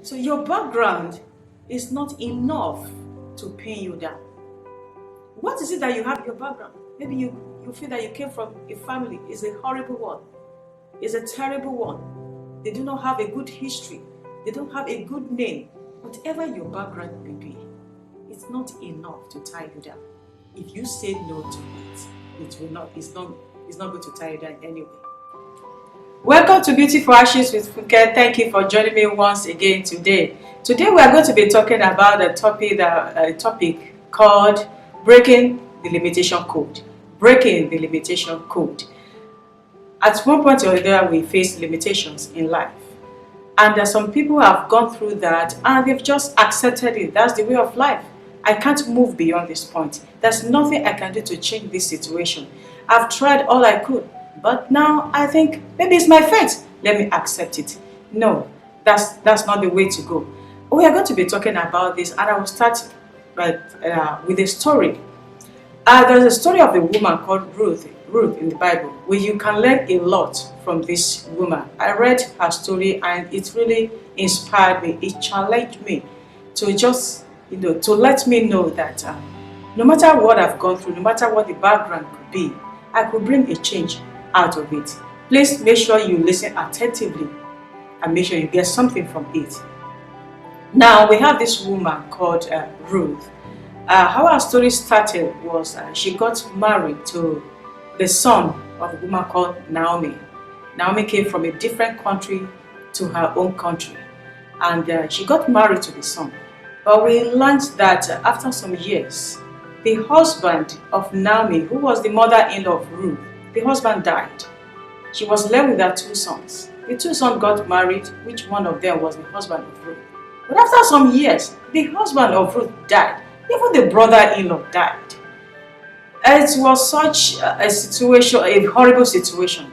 So your background is not enough to pin you down. What is it that you have in your background? Maybe you feel that you came from a family, is a horrible one, is a terrible one. They do not have a good history. They don't have a good name. Whatever your background may be, it's not enough to tie you down. If you say no to it, it's not going to tie you down anyway. Welcome to Beauty for Ashes with Funke. Thank you for joining me once again today. Today we are going to be talking about a topic called breaking the limitation code. Breaking the limitation code. At one point or the other, we face limitations in life. And some people have gone through that and they've just accepted it. That's the way of life. I can't move beyond this point. There's nothing I can do to change this situation. I've tried all I could, but now I think maybe it's my fate. Let me accept it. No, that's not the way to go. We are going to be talking about this, and I will start with a story. There's a story of a woman called Ruth in the Bible, where you can learn a lot from this woman. I read her story and it really inspired me. It challenged me to just, to let me know that no matter what I've gone through, no matter what the background could be, I could bring a change out of it. Please make sure you listen attentively and make sure you get something from it. Now, we have this woman called Ruth. How our story started was she got married to the son of a woman called Naomi. Naomi came from a different country to her own country, and she got married to the son. But we learned that after some years, the husband of Naomi, who was the mother-in-law of Ruth, the husband died. She was left with her two sons. The two sons got married, which one of them was the husband of Ruth. But after some years, the husband of Ruth died. Even the brother-in-law died. It was such a situation, a horrible situation.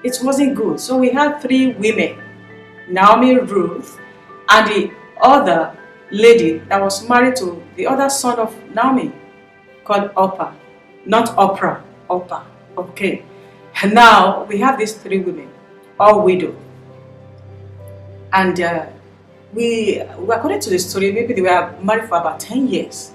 It wasn't good. So we had three women, Naomi, Ruth, and the other lady that was married to the other son of Naomi, called Oprah. Not Oprah, Oprah. Okay. And now we have these three women, all widow. And according to the story, maybe they were married for about 10 years.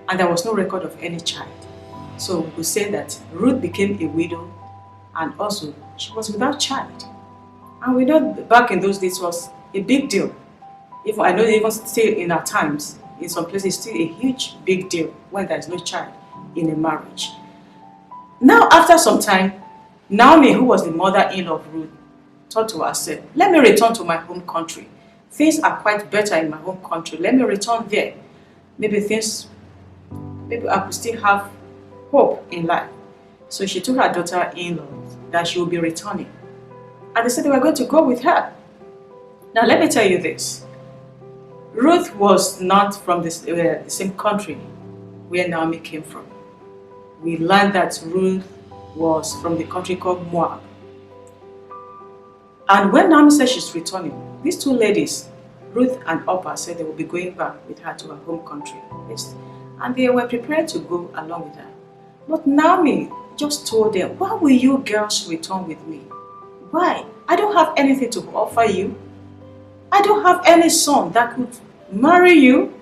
And there was no record of any child. So we could say that Ruth became a widow, and also she was without child. And we know back in those days was a big deal. I know even still in our times, in some places, still a huge big deal when there is no child in a marriage. Now, after some time, Naomi, who was the mother-in-law of Ruth, thought to herself, let me return to my home country. Things are quite better in my home country. Let me return there. Maybe I could still have hope in life. So she told her daughter-in-law that she would be returning. And they said they were going to go with her. Now let me tell you this. Ruth was not from the same country where Naomi came from. We learned that Ruth was from the country called Moab. And when Naomi said she's returning, these two ladies, Ruth and Oprah, said they will be going back with her to her home country. Yes. And they were prepared to go along with her. But Naomi just told them, why will you girls return with me? Why? I don't have anything to offer you. I don't have any son that could marry you.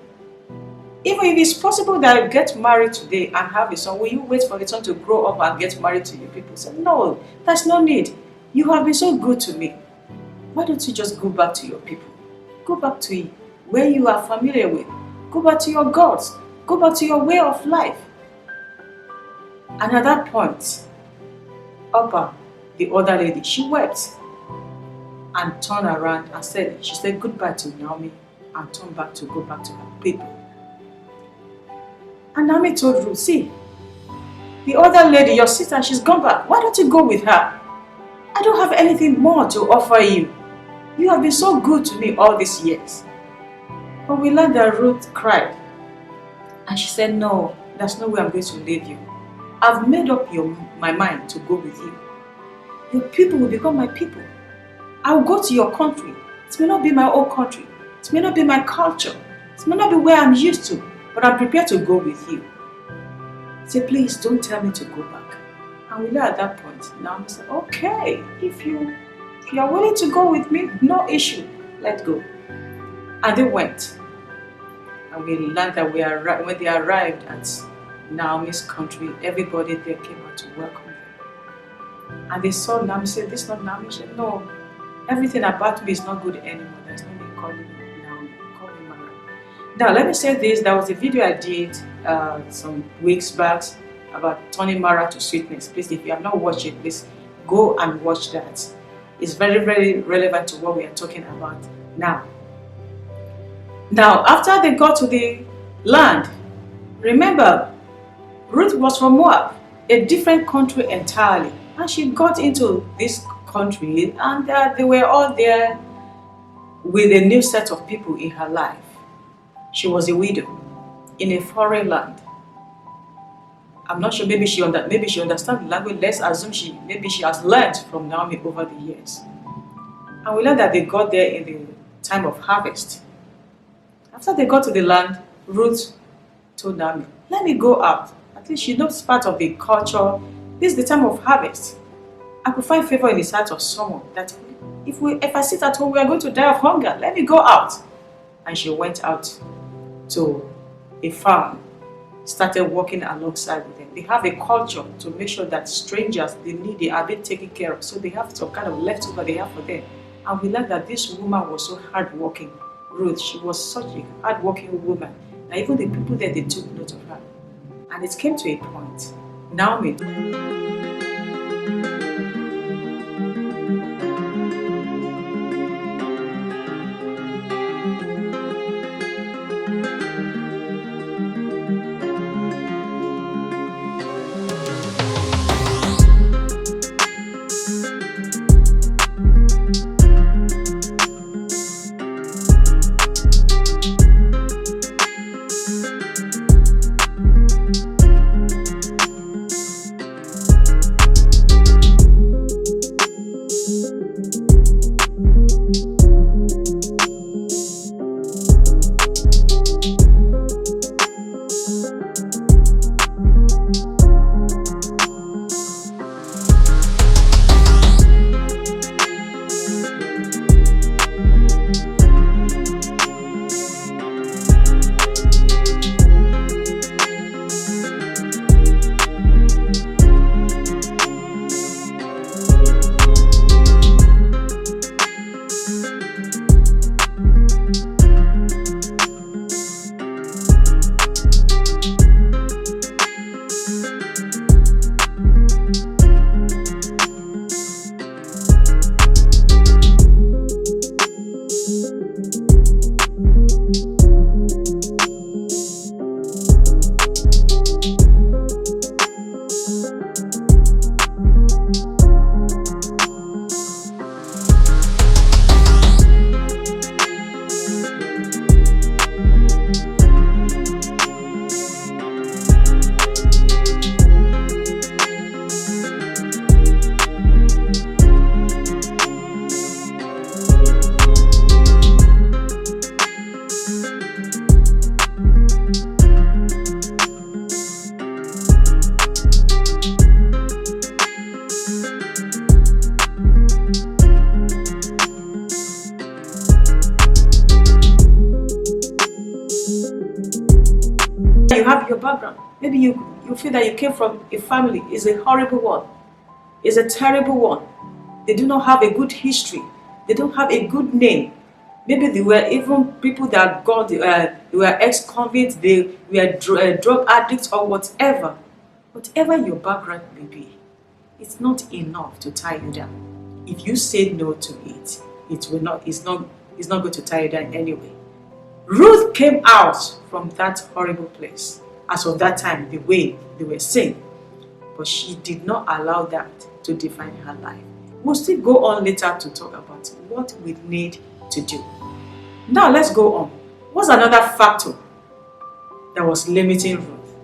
Even if it's possible that I get married today and have a son, will you wait for the son to grow up and get married to you? People said, no, there's no need. You have been so good to me. Why don't you just go back to your people? Go back to where you are familiar with. Go back to your gods. Go back to your way of life. And at that point, Oprah, the other lady, she wept and turned around and she said goodbye to Naomi and turned back to go back to her people. And Naomi told Ruth, see, the other lady, your sister, she's gone back. Why don't you go with her? I don't have anything more to offer you. You have been so good to me all these years. But we learned that Ruth cried. And she said, no, there's no way I'm going to leave you. I've made up my mind to go with you. Your people will become my people. I'll go to your country. It may not be my own country. It may not be my culture. It may not be where I'm used to. But I'm prepared to go with you. Say, please don't tell me to go back. And we know at that point, Naomi said, okay, if you are willing to go with me, no issue, let's go. And they went. And we learned that when they arrived at Naomi's country, everybody there came out to welcome them. And they saw Naomi, said, "This is not Naomi." She said, "No, everything about me is not good anymore. There's no need calling me Naomi, call me Mara." Now, let me say this. There was a video I did some weeks back about turning Mara to sweetness. Please, if you have not watched it, please go and watch that. It's very, very relevant to what we are talking about now. Now, after they got to the land, remember, Ruth was from Moab, a different country entirely. And she got into this country, and they were all there with a new set of people in her life. She was a widow in a foreign land. I'm not sure, maybe she understands the language. Let's assume maybe she has learned from Naomi over the years. And we learned that they got there in the time of harvest. After they got to the land, Ruth told Naomi, "Let me go out. At least she knows part of the culture. This is the time of harvest. I could find favor in the sight of someone that if I sit at home, we are going to die of hunger. Let me go out." And she went out to a farm, started working alongside with them. They have a culture to make sure that strangers, they are being taken care of. So they have some kind of leftover they have for them. And we learned that this woman was so hardworking. Ruth, she was such a hardworking woman. And even the people there, they took note of her. And it came to a point. Naomi. You have your background. Maybe you feel that you came from a family is a horrible one, is a terrible one. They do not have a good history. They don't have a good name. Maybe they were even people that got they were ex-convicts, they were drug addicts or whatever. Whatever your background may be, it's not enough to tie you down. If you say no to it, it's not going to tie you down anyway. Ruth came out from that horrible place. As of that time, the way they were saying, but she did not allow that to define her life. We'll still go on later to talk about what we need to do. Now let's go on. What's another factor that was limiting Ruth?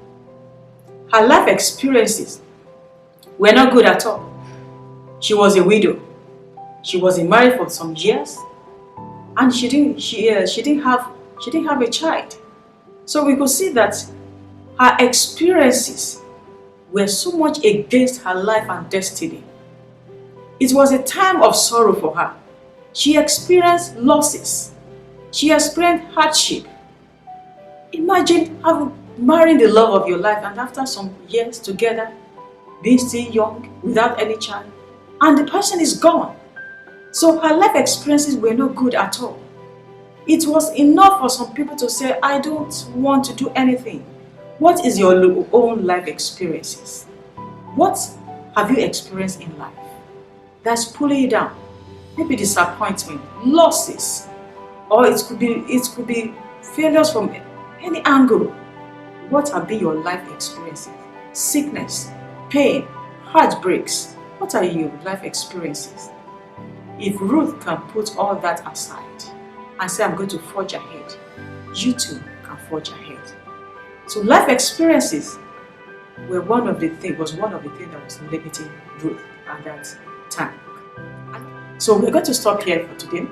Her life experiences were not good at all. She was a widow. She wasn't married for some years, and she didn't have a child. So we could see that her experiences were so much against her life and destiny. It was a time of sorrow for her. She experienced losses. She experienced hardship. Imagine marrying the love of your life and after some years together, being still young, without any child, and the person is gone. So her life experiences were not good at all. It was enough for some people to say, I don't want to do anything. What is your own life experiences? What have you experienced in life that's pulling you down? Maybe disappointment, losses, or it could be failures from any angle. What have been your life experiences? Sickness, pain, heartbreaks. What are your life experiences? If Ruth can put all that aside and say, I'm going to forge ahead, you too can forge ahead. So life experiences was one of the things that was limiting Ruth at that time. So we're going to stop here for today.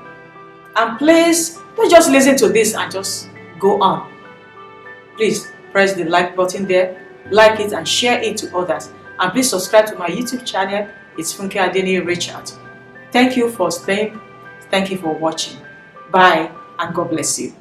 And please don't just listen to this and just go on. Please press the like button there, like it and share it to others. And please subscribe to my YouTube channel. It's Funke Adeni Richard. Thank you for staying. Thank you for watching. Bye and God bless you.